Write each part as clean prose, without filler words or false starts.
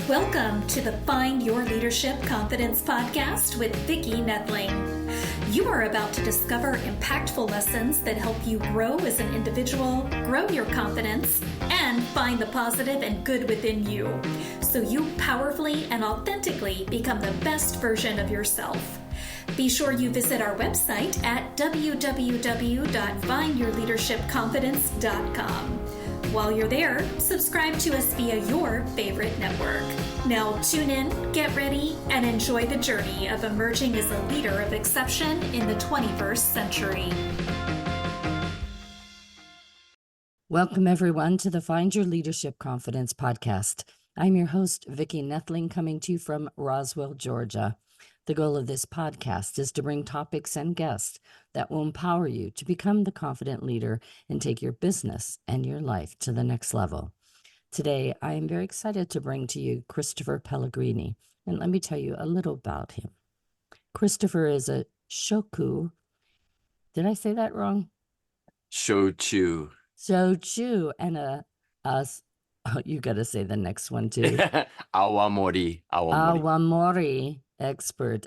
Welcome to the Find Your Leadership Confidence podcast with Vicki Noethling. You are about to discover impactful lessons that help you grow as an individual, grow your confidence, and find the positive and good within you, so you powerfully and authentically become the best version of yourself. Be sure you visit our website at www.findyourleadershipconfidence.com. While you're there, subscribe to us via your favorite network. Now tune in, get ready, and enjoy the journey of emerging as a leader of exception in the 21st century. Welcome, everyone, to the Find Your Leadership Confidence podcast. I'm your host, Vicki Noethling, coming to you from Roswell, Georgia. The goal of this podcast is to bring topics and guests that will empower you to become the confident leader and take your business and your life to the next level. Today, I am very excited to bring to you Christopher Pellegrini, and let me tell you a little about him. Christopher is a Shochu. Did I say that wrong? Shochu. And you got to say the next one too. Awamori. Awamori expert.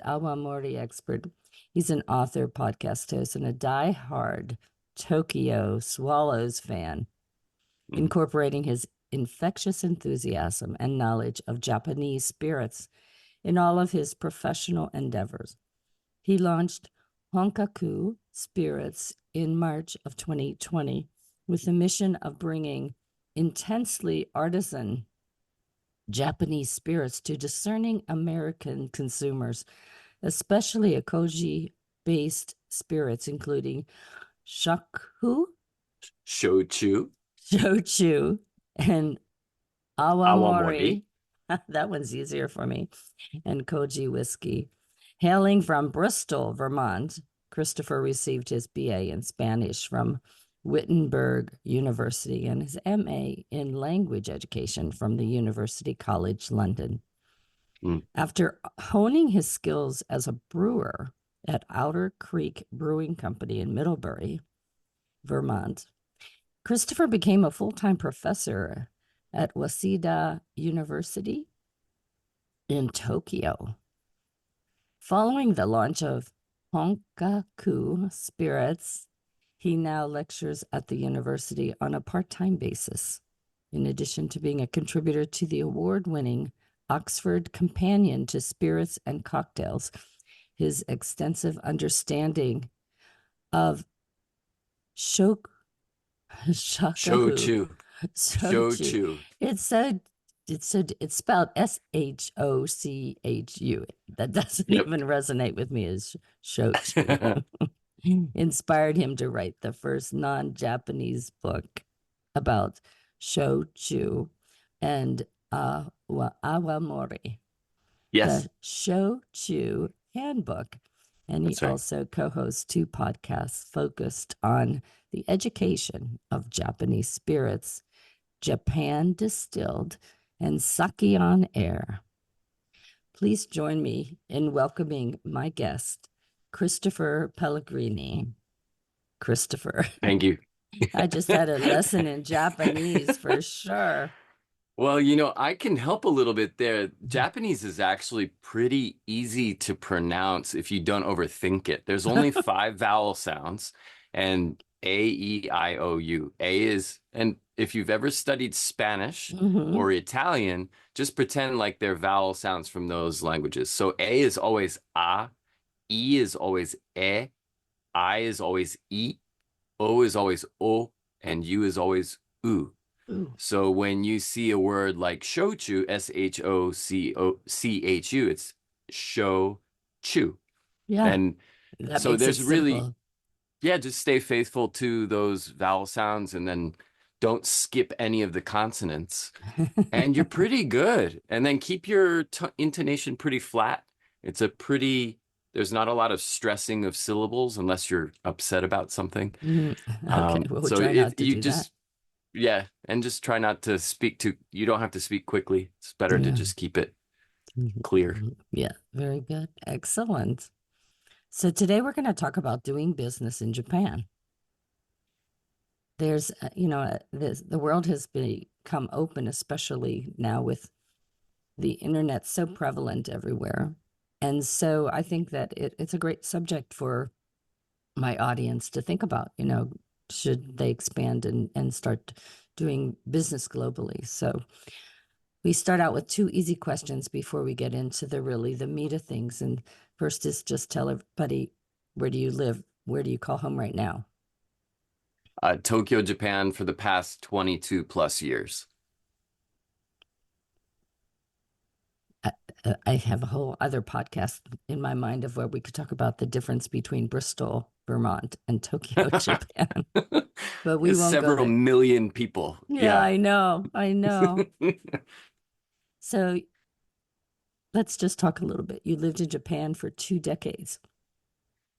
He's an author, podcast host, and a die-hard Tokyo Swallows fan, incorporating his infectious enthusiasm and knowledge of Japanese spirits in all of his professional endeavors. He launched Honkaku Spirits in March of 2020 with the mission of bringing intensely artisan Japanese spirits to discerning American consumers, especially koji-based spirits, including Shochu, and Awamori. That one's easier for me. And koji whiskey. Hailing from Bristol, Vermont, Christopher received his BA in Spanish from Wittenberg University and his MA in language education from the University College London. After honing his skills as a brewer at Outer Creek Brewing Company in Middlebury, Vermont, Christopher became a full-time professor at Waseda University in Tokyo. Following the launch of Honkaku Spirits, he now lectures at the university on a part-time basis, in addition to being a contributor to the award-winning Oxford Companion to Spirits and Cocktails. His extensive understanding of Shochu. It's spelled Shochu. That doesn't even resonate with me as Shochu. Inspired him to write the first non-Japanese book about Shochu and Awamori. Yes. The Shochu Handbook. And he also co-hosts 2 podcasts focused on the education of Japanese spirits, Japan Distilled, and Sake on Air. Please join me in welcoming my guest, Christopher Pellegrini. Christopher. Thank you. I just had a lesson in Japanese for sure. Well, I can help a little bit there. Japanese is actually pretty easy to pronounce if you don't overthink it. There's only 5 vowel sounds, and A, E, I, O, U. A is, and if you've ever studied Spanish or Italian, just pretend like they're vowel sounds from those languages. So A is always A, E is always E, I is always I, O is always O, and U is always U. Ooh. So when you see a word like shochu, Shochu, it's shochu. Yeah. And so there's really, simple. Just stay faithful to those vowel sounds and then don't skip any of the consonants. And you're pretty good. And then keep your intonation pretty flat. There's not a lot of stressing of syllables unless you're upset about something. Okay, we'll try not to do that. Yeah, and just try not to you don't have to speak quickly. It's better to just keep it clear. Yeah, very good. Excellent. So today we're going to talk about doing business in Japan. There's, the world has become open, especially now with the internet's so prevalent everywhere. And so I think that it's a great subject for my audience to think about, should they expand and start doing business globally. So we start out with 2 easy questions before we get into the meat of things. And first is just tell everybody, where do you live? Where do you call home right now? Tokyo, Japan for the past 22 plus years. I have a whole other podcast in my mind of where we could talk about the difference between Bristol, Vermont, and Tokyo, Japan. But we won't go several there. million people. Yeah, I know. So let's just talk a little bit. You lived in Japan for 2 decades.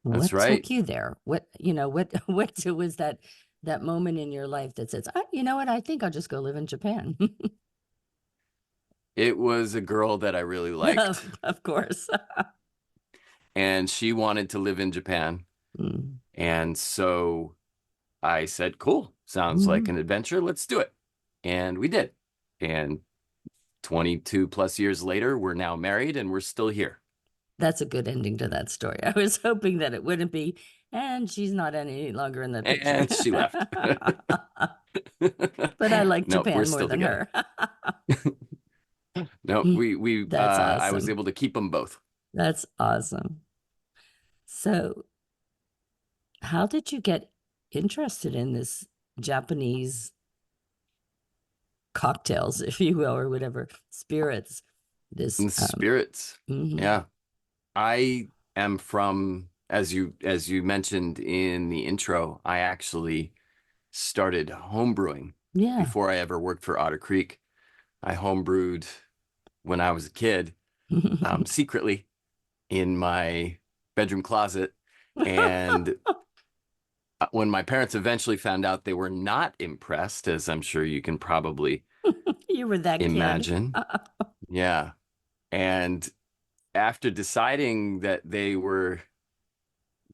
That's what right. took you there? What was that moment in your life that says, you know what, I think I'll just go live in Japan? It was a girl that I really liked. Of course. And she wanted to live in Japan. Mm. And so I said, cool, sounds like an adventure. Let's do it. And we did. And 22 plus years later, we're now married and we're still here. That's a good ending to that story. I was hoping that it wouldn't be, and she's not any longer in the picture. And she left. But I like Japan more than her. No, That's awesome. I was able to keep them both. That's awesome. So how did you get interested in this Japanese cocktails, if you will, or whatever, spirits? Spirits. Yeah. I am from, as you mentioned in the intro, I actually started homebrewing before I ever worked for Otter Creek. I homebrewed when I was a kid, secretly in my bedroom closet. And when my parents eventually found out, they were not impressed, as I'm sure you can probably you were that imagine. Kid. Yeah. And after deciding that they were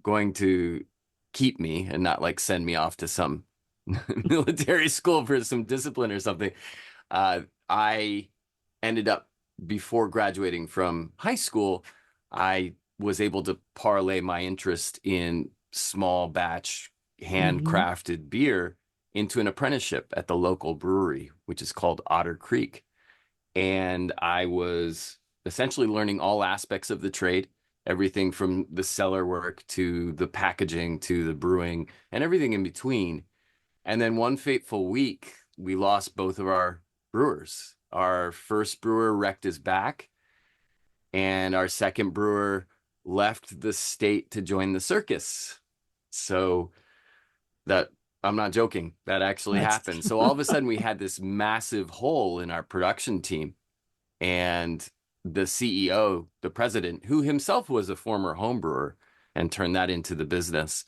going to keep me and not like send me off to some military school for some discipline or something, I ended up, before graduating from high school, I was able to parlay my interest in small batch handcrafted beer into an apprenticeship at the local brewery, which is called Otter Creek. And I was essentially learning all aspects of the trade, everything from the cellar work to the packaging to the brewing and everything in between. And then one fateful week, we lost both of our brewers. Our first brewer wrecked his back, and our second brewer left the state to join the circus. So that, I'm not joking, that actually happened. So all of a sudden we had this massive hole in our production team. And the CEO, the president, who himself was a former home brewer and turned that into the business,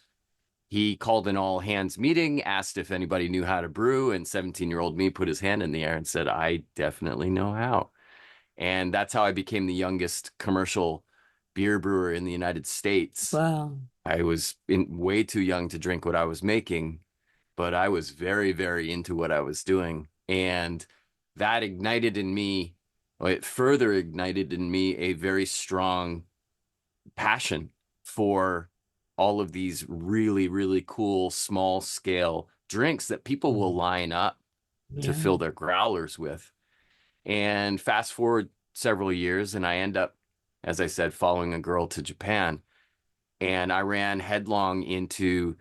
he called an all hands meeting, asked if anybody knew how to brew, and 17-year-old me put his hand in the air and said, I definitely know how. And that's how I became the youngest commercial beer brewer in the United States. Wow. I was way too young to drink what I was making, but I was very, very into what I was doing. And that ignited in me, it further ignited in me a very strong passion for all of these really, really cool small scale drinks that people will line up to fill their growlers with. And fast forward several years, and I end up, as I said, following a girl to Japan. And I ran headlong into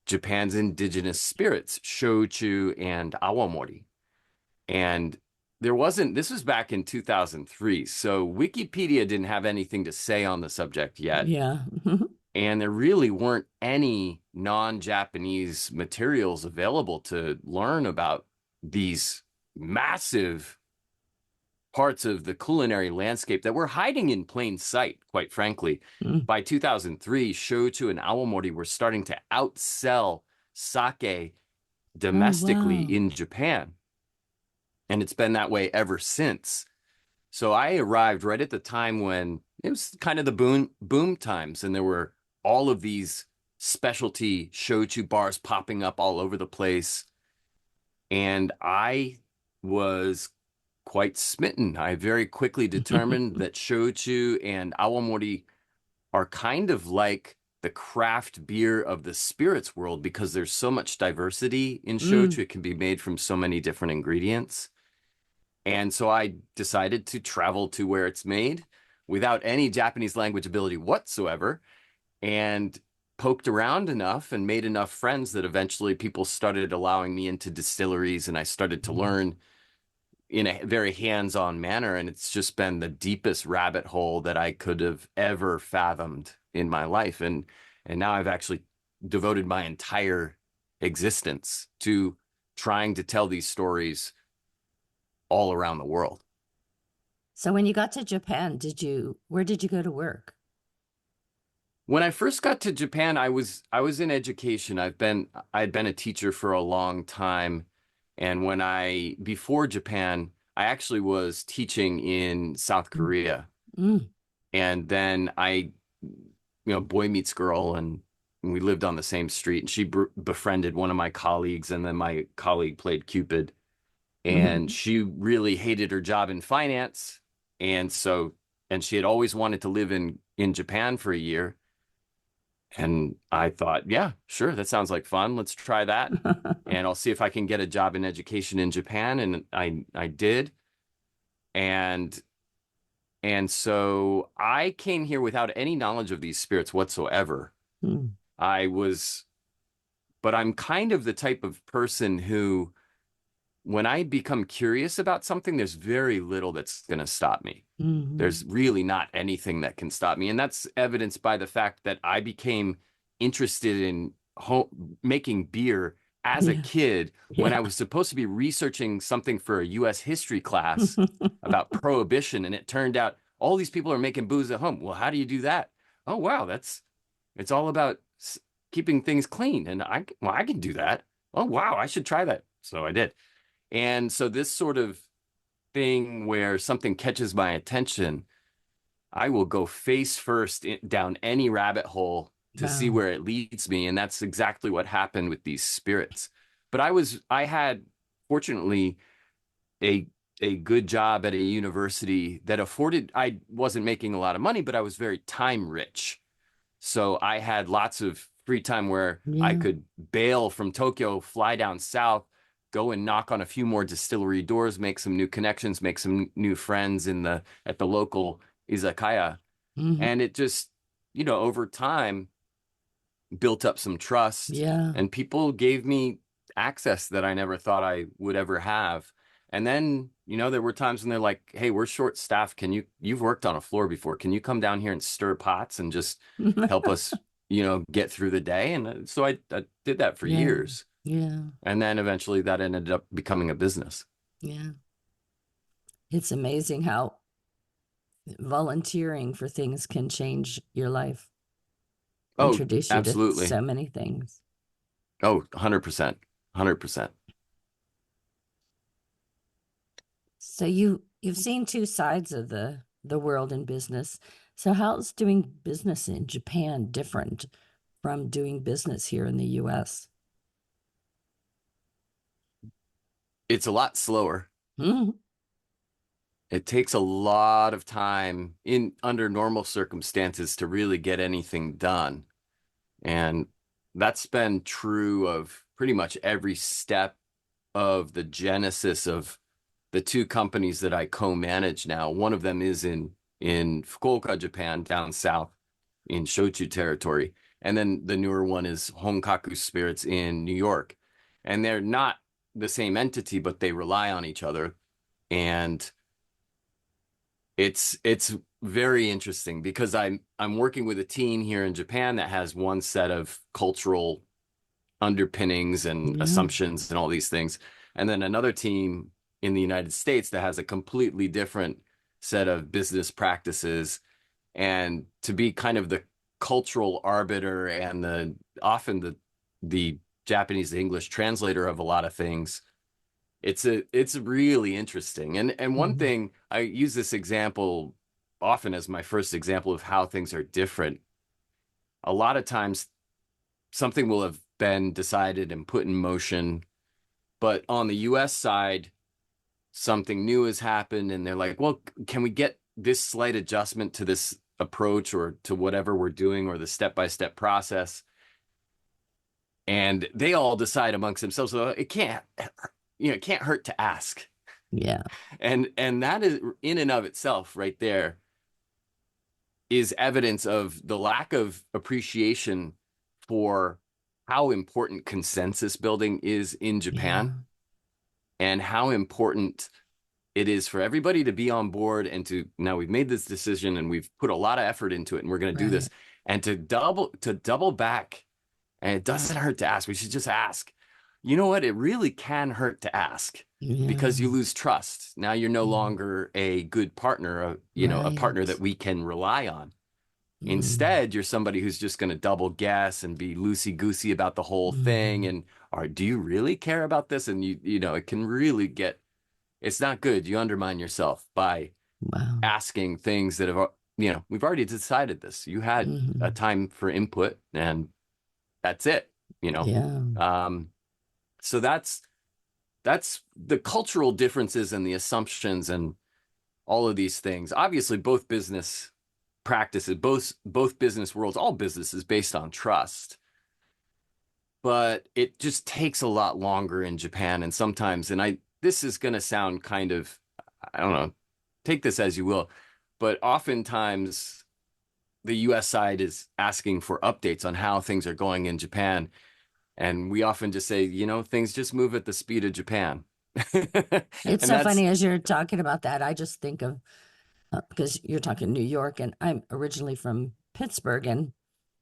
Japan's indigenous spirits, Shochu and Awamori. And this was back in 2003. So Wikipedia didn't have anything to say on the subject yet. Yeah. And there really weren't any non-Japanese materials available to learn about these massive parts of the culinary landscape that were hiding in plain sight, quite frankly. By 2003, Shochu and Awamori were starting to outsell sake domestically in Japan. And it's been that way ever since. So I arrived right at the time when it was kind of the boom times, and there were all of these specialty shochu bars popping up all over the place. And I was quite smitten. I very quickly determined that Shochu and Awamori are kind of like the craft beer of the spirits world because there's so much diversity in Shochu. It can be made from so many different ingredients. And so I decided to travel to where it's made without any Japanese language ability whatsoever, and poked around enough and made enough friends that eventually people started allowing me into distilleries, and I started to learn in a very hands-on manner. And it's just been the deepest rabbit hole that I could have ever fathomed in my life. And now I've actually devoted my entire existence to trying to tell these stories all around the world. So when you got to Japan, where did you go to work? When I first got to Japan, I was in education. I'd been a teacher for a long time. And before Japan, I actually was teaching in South Korea. And then boy meets girl, and we lived on the same street, and she befriended one of my colleagues, and then my colleague played Cupid. And she really hated her job in finance. And she had always wanted to live in Japan for a year. And I thought, yeah, sure, that sounds like fun. Let's try that. And I'll see if I can get a job in education in Japan. And I did. And so I came here without any knowledge of these spirits whatsoever. But I'm kind of the type of person who, when I become curious about something, there's very little that's going to stop me. There's really not anything that can stop me. And that's evidenced by the fact that I became interested in making beer as a kid when I was supposed to be researching something for a U.S. history class about prohibition. And it turned out all these people are making booze at home. Well, how do you do that? Oh, wow, it's all about keeping things clean. And I can do that. Oh, wow, I should try that. So I did. And so this sort of thing where something catches my attention, I will go face first down any rabbit hole to see where it leads me. And that's exactly what happened with these spirits. But I had fortunately a good job at a university that I wasn't making a lot of money, but I was very time rich. So I had lots of free time where I could bail from Tokyo, fly down south, go and knock on a few more distillery doors, make some new connections, make some new friends at the local izakaya. And it just, over time built up some trust. And people gave me access that I never thought I would ever have. And then, there were times when they're like, hey, we're short staffed. You've worked on a floor before. Can you come down here and stir pots and just help us, get through the day? And so I did that for years. And then eventually that ended up becoming a business. It's amazing how volunteering for things can change your life. Introduce you absolutely. to so many things. Oh, 100%. 100%. So you've seen two sides of the world in business. So how's doing business in Japan different from doing business here in the US? It's a lot slower. It takes a lot of time under normal circumstances to really get anything done. And that's been true of pretty much every step of the genesis of the two companies that I co-manage now. One of them is in Fukuoka, Japan, down south in Shochu territory. And then the newer one is Honkaku Spirits in New York. And they're not the same entity, but they rely on each other. And it's very interesting because I'm working with a team here in Japan that has one set of cultural underpinnings and assumptions and all these things. And then another team in the United States that has a completely different set of business practices. And to be kind of the cultural arbiter and often the Japanese to English translator of a lot of things, it's really interesting. And one thing, I use this example often as my first example of how things are different. A lot of times something will have been decided and put in motion, but on the US side, something new has happened and they're like, well, can we get this slight adjustment to this approach or to whatever we're doing or the step-by-step process? And they all decide amongst themselves, so it can't hurt to ask. Yeah. And that is, in and of itself right there, is evidence of the lack of appreciation for how important consensus building is in Japan, and how important it is for everybody to be on board and to, now we've made this decision and we've put a lot of effort into it and we're going to do this, and to double back. And it doesn't hurt to ask. We should just ask. You know what? It really can hurt to ask, because you lose trust. Now you're no longer a good partner, a partner that we can rely on. Instead, you're somebody who's just going to double guess and be loosey-goosey about the whole thing. And, or do you really care about this? And you know, it can really get, it's not good. You undermine yourself by asking things that have, you know, we've already decided this. You had a time for input and that's it, you know? So that's the cultural differences and the assumptions and all of these things. Obviously, both business practices, both business worlds, all business is based on trust. But it just takes a lot longer in Japan. And sometimes, and this is going to sound kind of, I don't know, take this as you will, but oftentimes the US side is asking for updates on how things are going in Japan. And we often just say, you know, things just move at the speed of Japan. It's so funny as you're talking about that. I just think of, because you're talking New York, and I'm originally from Pittsburgh,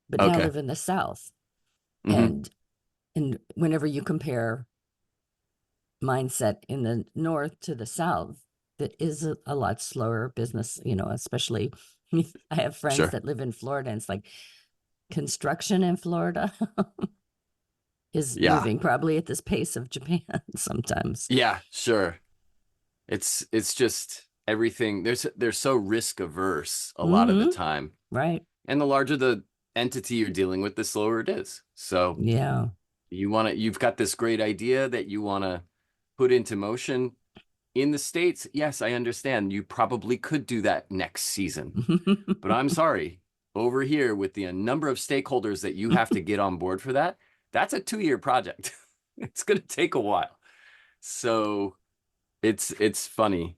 but now live in the South. And whenever you compare mindset in the North to the South, that is a lot slower business, you know, especially I have friends that live in Florida, and it's like construction in Florida is moving probably at this pace of Japan sometimes. Yeah, sure. It's just everything. They're so risk averse a lot of the time. Right. And the larger the entity you're dealing with, the slower it is. So you've got this great idea that you want to put into motion. In the States, yes, I understand. You probably could do that next season. But I'm sorry, over here with the number of stakeholders that you have to get on board for that, that's a 2-year project. It's going to take a while. So it's funny.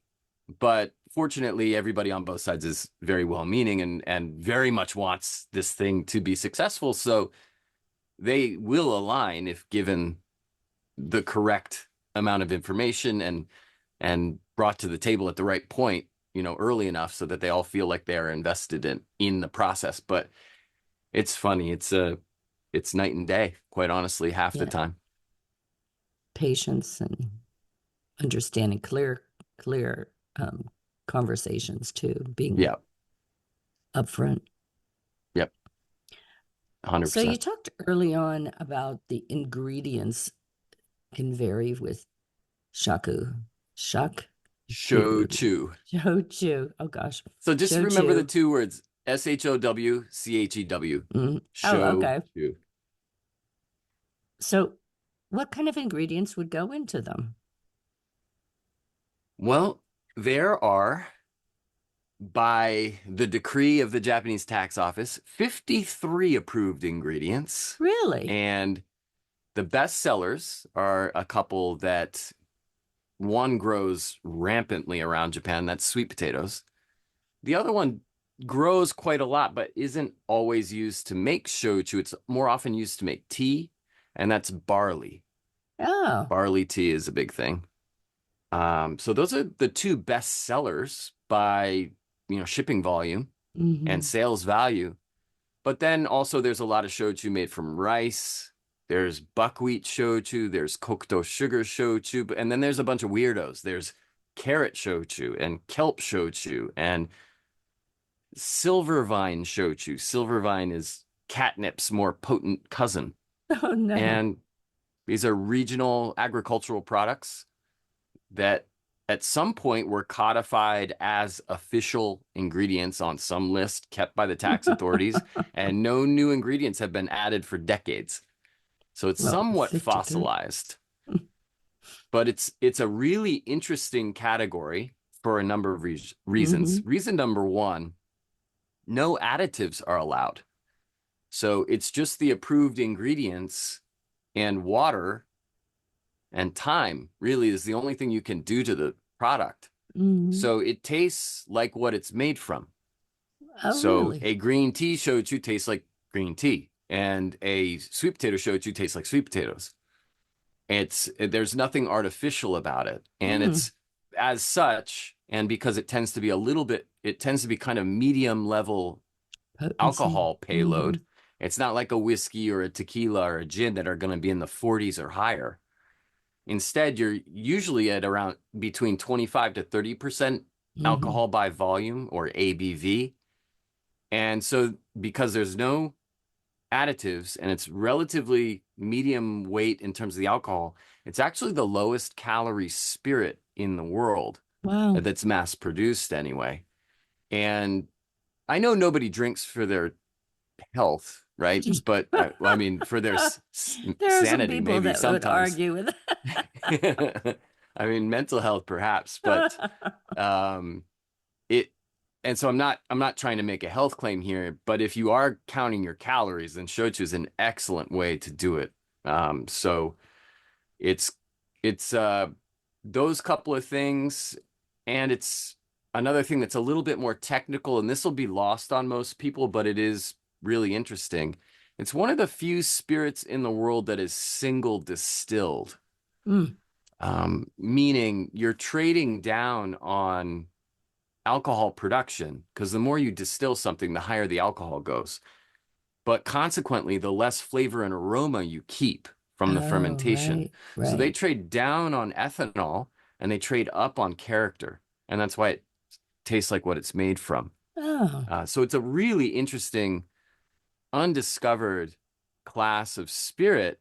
But fortunately, everybody on both sides is very well-meaning and very much wants this thing to be successful. So they will align if given the correct amount of information and brought to the table at the right point, you know, early enough so that they all feel like they're invested in the process. But it's funny. It's night and day, quite honestly, half the time. Patience and understanding, clear conversations too, being upfront. Yep. 100%. So you talked early on about the ingredients can vary with Shochu. Shochu. Oh gosh. So just remember the 2 words, SHOWCHEW. Oh, okay. So what kind of ingredients would go into them? Well, there are, by the decree of the Japanese tax office, 53 approved ingredients. Really? And the best sellers are a couple that one grows rampantly around Japan. That's sweet potatoes. The other one grows quite a lot, but isn't always used to make shochu. It's more often used to make tea, and that's barley. Oh. Barley tea is a big thing. So those are the 2 best sellers by, you know, shipping volume and sales value. But then also there's a lot of shochu made from rice. There's buckwheat shochu. There's kokuto sugar shochu. And then there's a bunch of weirdos. There's carrot shochu and kelp shochu and silver vine shochu. Silver vine is catnip's more potent cousin. Oh, no. And these are regional agricultural products that at some point were codified as official ingredients on some list kept by the tax authorities, and no new ingredients have been added for decades. So it's somewhat fossilized. But it's a really interesting category for a number of reasons. Reason number one, no additives are allowed. So it's just the approved ingredients, and water and time really is the only thing you can do to the product. So it tastes like what it's made from. Oh, So really? a green tea shochu tastes like green tea, and a sweet potato shochu tastes like sweet potatoes. There's nothing artificial about it, and it's as such, and because it tends to be kind of medium level Potency. alcohol payload. It's not like a whiskey or a tequila or a gin that are going to be in the 40s or higher. Instead, you're usually at around between 25 to 30% alcohol by volume, or ABV. And so because there's no additives and it's relatively medium weight in terms of the alcohol, it's actually the lowest calorie spirit in the world. Wow. That's mass produced anyway. And I know nobody drinks for their health, right? But I mean, for their there are some sanity, people maybe that sometimes. would argue with that. I mean, mental health perhaps, but and so I'm not trying to make a health claim here, but if you are counting your calories, then shochu is an excellent way to do it. So it's those couple of things, and it's another thing that's a little bit more technical, and this will be lost on most people, but it is really interesting. It's one of the few spirits in the world that is single distilled, meaning you're trading down on alcohol production, because the more you distill something, the higher the alcohol goes. But consequently, the less flavor and aroma you keep from the fermentation. Right. So they trade down on ethanol and they trade up on character. And that's why it tastes like what it's made from. So it's a really interesting, undiscovered class of spirit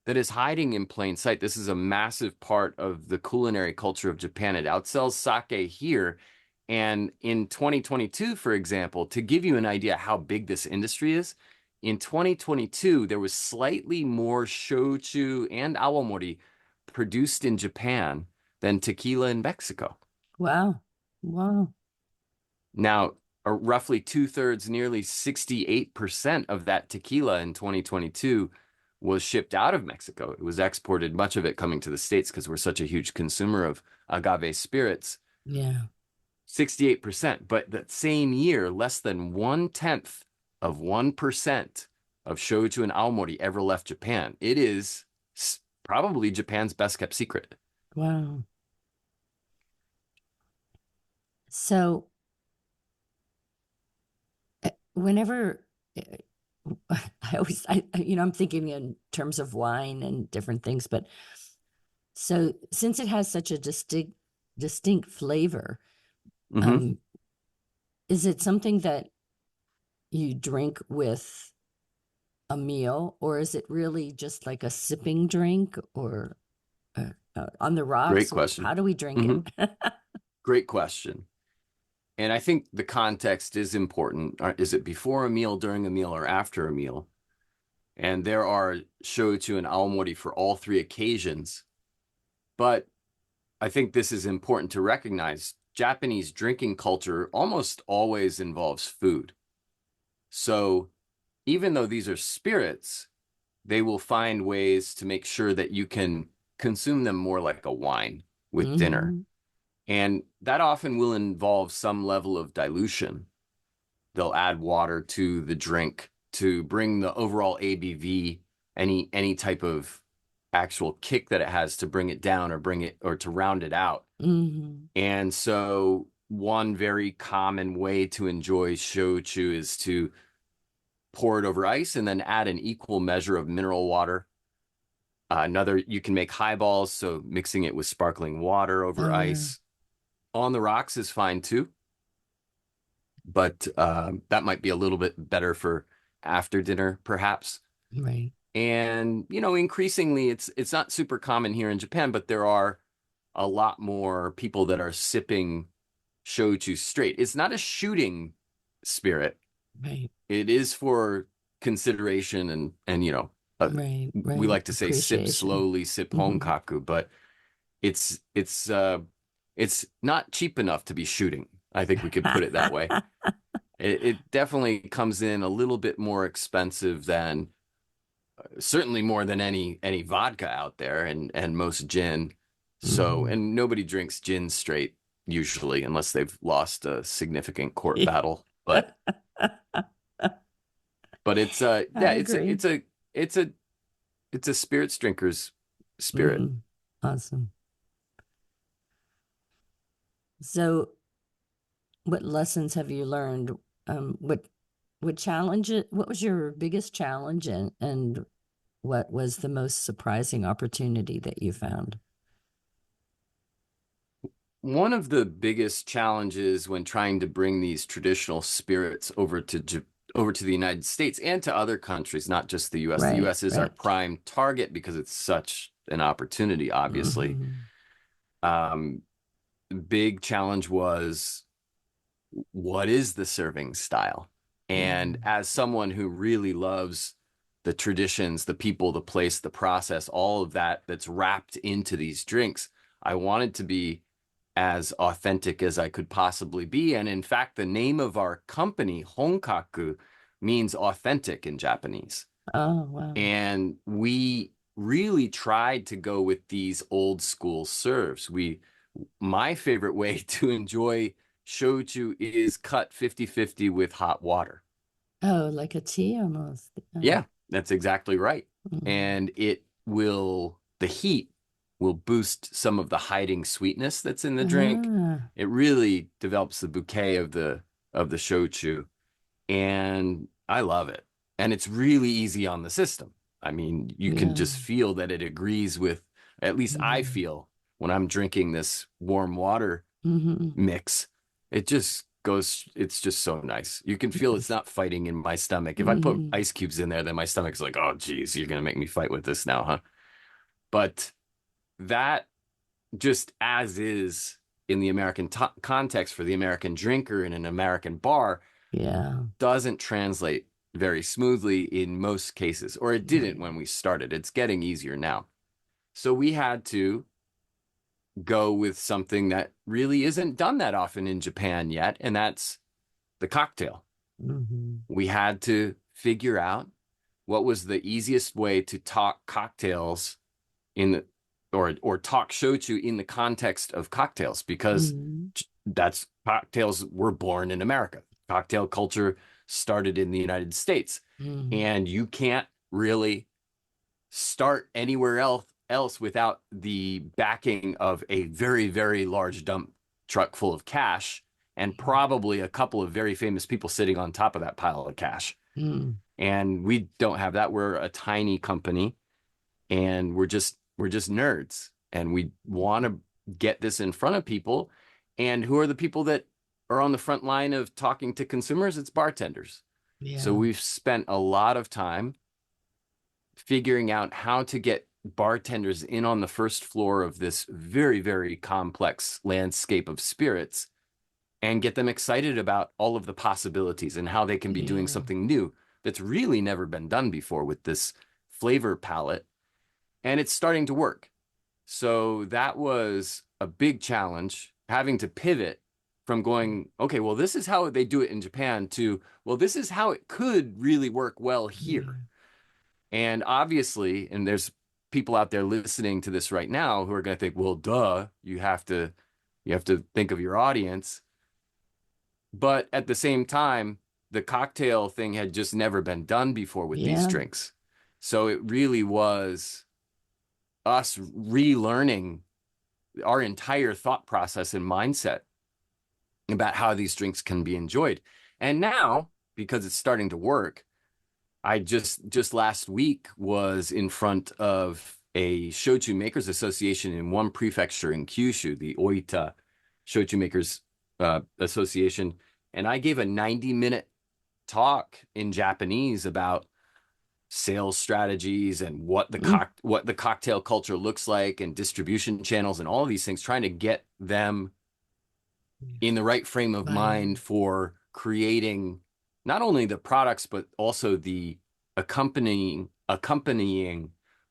that is hiding in plain sight. This is a massive part of the culinary culture of Japan. It outsells sake here. And in 2022, for example, to give you an idea how big this industry is, in 2022, there was slightly more shochu and awamori produced in Japan than tequila in Mexico. Wow. Now, roughly 2/3, nearly 68% of that tequila in 2022 was shipped out of Mexico. It was exported, much of it coming to the States because we're such a huge consumer of agave spirits. Yeah. 68%. But that same year, less than 0.1% of shochu and awamori ever left Japan. It is probably Japan's best kept secret. Wow. So whenever I'm thinking in terms of wine and different things, but so since it has such a distinct flavor, is it something that you drink with a meal, or is it really just like a sipping drink, or on the rocks? Great question. How do we drink it? Great question. And I think the context is important. Is it before a meal, during a meal, or after a meal? And there are shochu and awamori for all three occasions. But I think this is important to recognize. Japanese drinking culture almost always involves food. So even though these are spirits, they will find ways to make sure that you can consume them more like a wine with dinner. And that often will involve some level of dilution. They'll add water to the drink to bring the overall ABV, any type of actual kick that it has, to bring it down or to round it out. And so one very common way to enjoy shochu is to pour it over ice and then add an equal measure of mineral water. You can make highballs, so mixing it with sparkling water over ice. On the rocks is fine too, but that might be a little bit better for after dinner, perhaps. Right. And increasingly, it's not super common here in Japan, but there are a lot more people that are sipping shochu straight. It's not a shooting spirit. Right. It is for consideration and we like to say sip slowly, sip honkaku, but it's not cheap enough to be shooting. I think we could put it that way. It definitely comes in a little bit more expensive than, certainly more than any vodka out there, and most gin. So, and nobody drinks gin straight usually unless they've lost a significant court battle. But it's I agree. it's a spirits drinker's spirit. Awesome. So, what lessons have you learned? What challenge? What was your biggest challenge, and what was the most surprising opportunity that you found? One of the biggest challenges when trying to bring these traditional spirits over to the United States and to other countries, not just the U.S. The U.S. is our prime target because it's such an opportunity, obviously. Big challenge was, what is the serving style? And as someone who really loves the traditions, the people, the place, the process, all of that's wrapped into these drinks, I wanted to be as authentic as I could possibly be. And in fact, the name of our company, Honkaku, means authentic in Japanese. Oh, wow. And we really tried to go with these old school serves. My favorite way to enjoy shochu is cut 50-50 with hot water. Oh, like a tea almost. Yeah, that's exactly right. And the heat will boost some of the hiding sweetness that's in the drink. It really develops the bouquet of the shochu, and I love it. And it's really easy on the system. I mean, you can just feel that it agrees with, at least I feel when I'm drinking this warm water mix, it just goes, it's just so nice. You can feel it's not fighting in my stomach. If I put ice cubes in there, then my stomach's like, oh, geez, you're going to make me fight with this now, huh? But that, just as is in the American context for the American drinker in an American bar, doesn't translate very smoothly in most cases, or it didn't when we started. It's getting easier now. So we had to go with something that really isn't done that often in Japan yet, and that's the cocktail. We had to figure out what was the easiest way to talk cocktails or talk shochu in the context of cocktails, because that's, cocktails were born in America. Cocktail culture started in the United States, and you can't really start anywhere else without the backing of a very, very large dump truck full of cash, and probably a couple of very famous people sitting on top of that pile of cash. And we don't have that. We're a tiny company, and we're just nerds, and we want to get this in front of people. And who are the people that are on the front line of talking to consumers? It's bartenders. So we've spent a lot of time figuring out how to get bartenders in on the first floor of this very, very complex landscape of spirits, and get them excited about all of the possibilities and how they can be doing something new that's really never been done before with this flavor palette. And it's starting to work. So that was a big challenge, having to pivot from going, okay, well, this is how they do it in Japan, to, well, this is how it could really work well here. And obviously, and there's people out there listening to this right now who are going to think, well, duh, you have to think of your audience. But at the same time, the cocktail thing had just never been done before with these drinks. So it really was us relearning our entire thought process and mindset about how these drinks can be enjoyed. And now, because it's starting to work, I just last week was in front of a Shochu Makers Association in one prefecture in Kyushu, the Oita Shochu Makers Association, and I gave a 90-minute talk in Japanese about sales strategies and what the cocktail culture looks like, and distribution channels, and all of these things, trying to get them in the right frame of mind for creating not only the products, but also the accompanying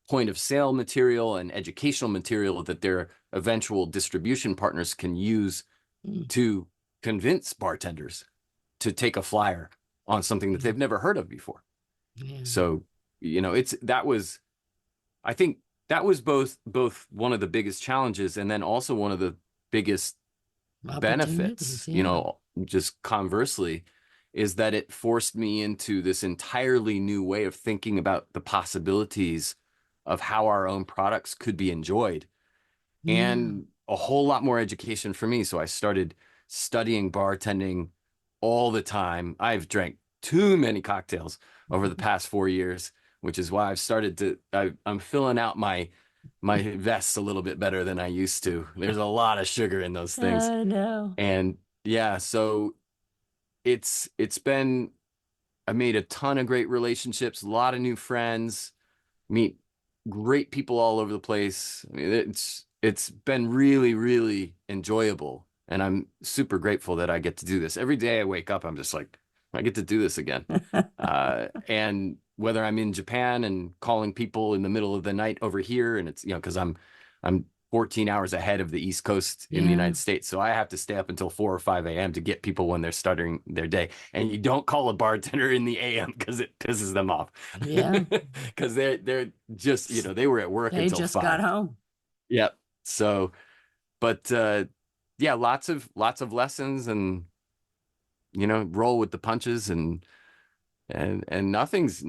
point of sale material and educational material that their eventual distribution partners can use to convince bartenders to take a flyer on something that they've never heard of before. Yeah. So, I think that was both one of the biggest challenges and then also one of the biggest benefits, just conversely, is that it forced me into this entirely new way of thinking about the possibilities of how our own products could be enjoyed, and a whole lot more education for me. So I started studying bartending all the time. I've drank too many cocktails over the past 4 years, which is why I've started to, I'm filling out my vests a little bit better than I used to. There's a lot of sugar in those things. I know. And yeah, so I made a ton of great relationships, a lot of new friends, meet great people all over the place. I mean, it's been really, really enjoyable. And I'm super grateful that I get to do this. Every day I wake up, I'm just like, I get to do this again. And whether I'm in Japan and calling people in the middle of the night over here, and it's, because I'm 14 hours ahead of the East Coast in the United States. So I have to stay up until 4 or 5 a.m. to get people when they're starting their day. And you don't call a bartender in the a.m. because it pisses them off. Yeah. Because they're just, they were at work They until just 5. got home. Yep. So, but lots of lessons and, roll with the punches and nothing's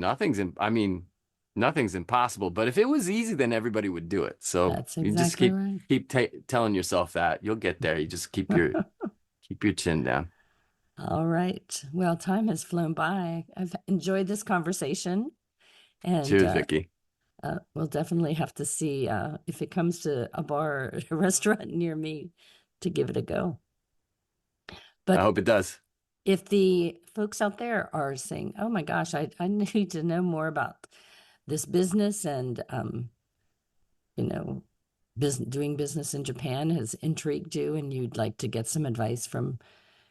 impossible, but if it was easy, then everybody would do it. So That's you just exactly right. keep telling yourself that you'll get there. You just keep your chin down. All right. Well, time has flown by. I've enjoyed this conversation, and Cheers, Vicki. we'll definitely have to see if it comes to a bar or a restaurant near me to give it a go. But I hope it does. if the folks out there are saying, oh my gosh, I need to know more about this business and, doing business in Japan has intrigued you and you'd like to get some advice from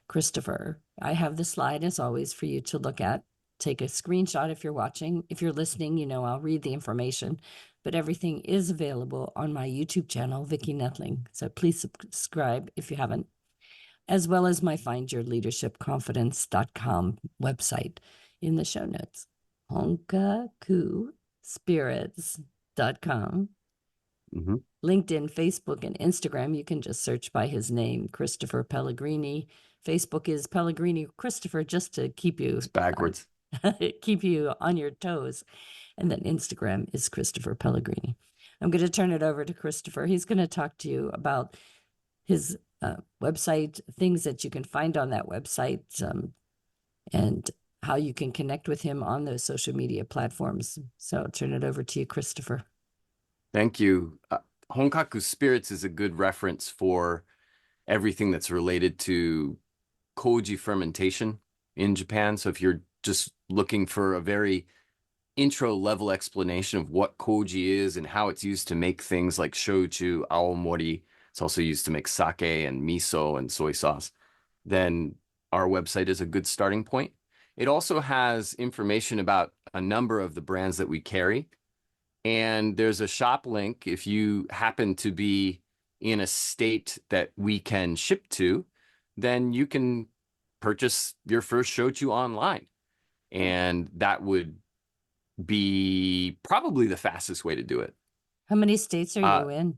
Christopher, I have the slide as always for you to look at. Take a screenshot if you're watching. If you're listening, I'll read the information, but everything is available on my YouTube channel, Vicki Noethling. So please subscribe if you haven't, as well as my findyourleadershipconfidence.com website in the show notes. Honkaku Spirits.com. Mm-hmm. LinkedIn, Facebook, and Instagram, you can just search by his name, Christopher Pellegrini. Facebook is Pellegrini Christopher, just to keep you It's backwards. keep you on your toes. And then Instagram is Christopher Pellegrini. I'm going to turn it over to Christopher. He's going to talk to you about his website, things that you can find on that website, and how you can connect with him on those social media platforms. So I'll turn it over to you, Christopher. Thank you. Honkaku Spirits is a good reference for everything that's related to koji fermentation in Japan. So if you're just looking for a very intro level explanation of what koji is and how it's used to make things like shochu, awamori, it's also used to make sake and miso and soy sauce, then our website is a good starting point. It also has information about a number of the brands that we carry. And there's a shop link if you happen to be in a state that we can ship to, then you can purchase your first shochu online. And that would be probably the fastest way to do it. How many states are you in?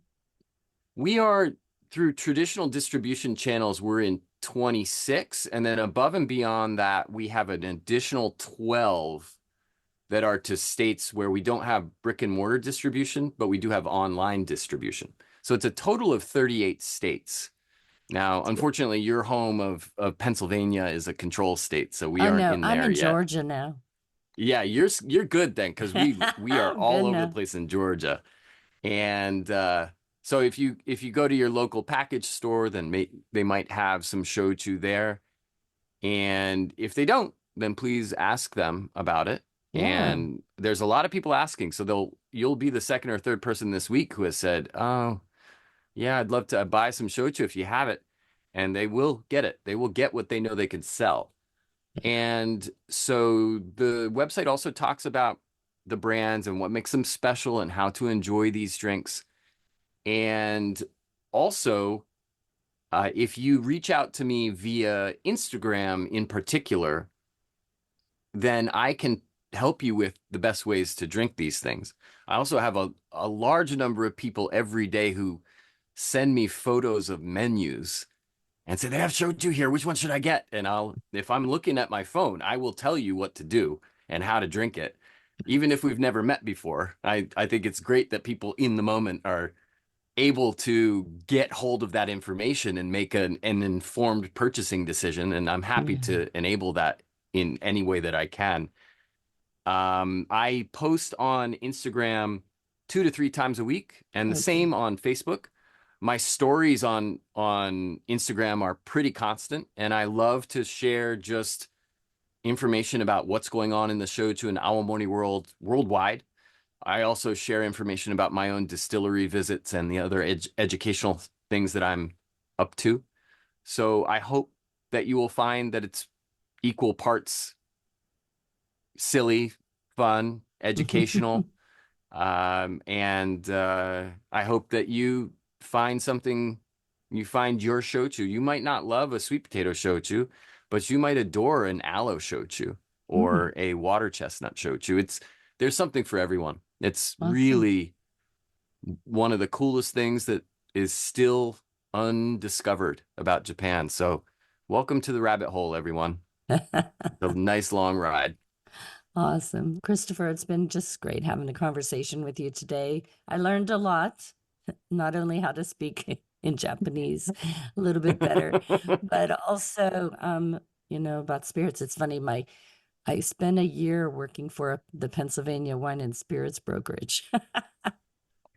We are, through traditional distribution channels, we're in 26. And then above and beyond that, we have an additional 12 that are to states where we don't have brick and mortar distribution, but we do have online distribution. So it's a total of 38 states. Now, unfortunately, your home of Pennsylvania is a control state, so we aren't in there yet. I'm in Georgia now. Yeah, you're good then, because we are all over the place in Georgia. And so if you go to your local package store, then they might have some shochu there. And if they don't, then please ask them about it. Yeah. And there's a lot of people asking, so you'll be the second or third person this week who has said, "Oh, yeah, I'd love to buy some shochu if you have it," and they will get it. They will get what they know they can sell. And so the website also talks about the brands and what makes them special and how to enjoy these drinks. And also, if you reach out to me via Instagram in particular, then I can help you with the best ways to drink these things. I also have a large number of people every day who send me photos of menus and say, they have shochu here, which one should I get? And if I'm looking at my phone, I will tell you what to do and how to drink it. Even if we've never met before, I think it's great that people in the moment are able to get hold of that information and make an informed purchasing decision. And I'm happy to enable that in any way that I can. I post on Instagram 2 to 3 times a week, and the same on Facebook. My stories on Instagram are pretty constant, and I love to share just information about what's going on in the shochu and Awamori world worldwide. I also share information about my own distillery visits and the other educational things that I'm up to. So I hope that you will find that it's equal parts silly, fun, educational. And I hope that you find something, you find your shochu. You might not love a sweet potato shochu, but you might adore an aloe shochu or a water chestnut shochu. There's something for everyone. It's really one of the coolest things that is still undiscovered about Japan. So welcome to the rabbit hole, everyone. A nice long ride. Awesome. Christopher, it's been just great having a conversation with you today. I learned a lot, not only how to speak in Japanese a little bit better, but also, about spirits. It's funny, I spent a year working for the Pennsylvania Wine and Spirits brokerage.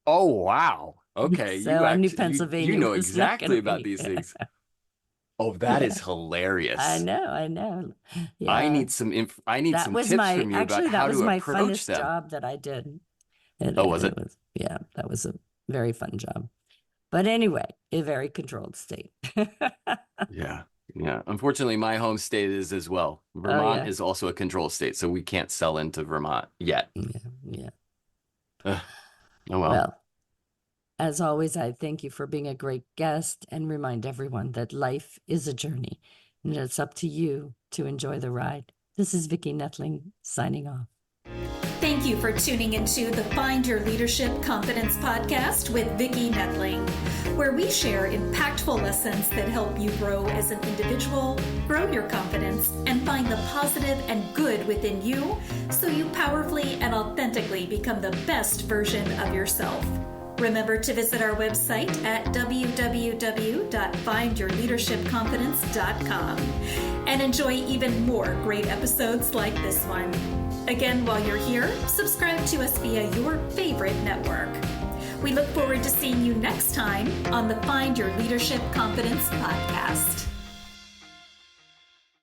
Oh, wow. Okay. So I knew Pennsylvania. You know exactly about these things. Oh, that is hilarious. I know. Yeah. I need some tips from you about how to approach them. Actually, that was my funnest job that I did. Was it? Yeah, that was a very fun job. But anyway, a very controlled state. Yeah. Unfortunately, my home state is as well. Vermont is also a controlled state, so we can't sell into Vermont yet. Yeah. Oh, well. Well, as always, I thank you for being a great guest and remind everyone that life is a journey and it's up to you to enjoy the ride. This is Vicki Noethling signing off. Thank you for tuning into the Find Your Leadership Confidence podcast with Vicki Noethling, where we share impactful lessons that help you grow as an individual, grow your confidence, and find the positive and good within you so you powerfully and authentically become the best version of yourself. Remember to visit our website at www.findyourleadershipconfidence.com and enjoy even more great episodes like this one. Again, while you're here, subscribe to us via your favorite network. We look forward to seeing you next time on the Find Your Leadership Confidence podcast.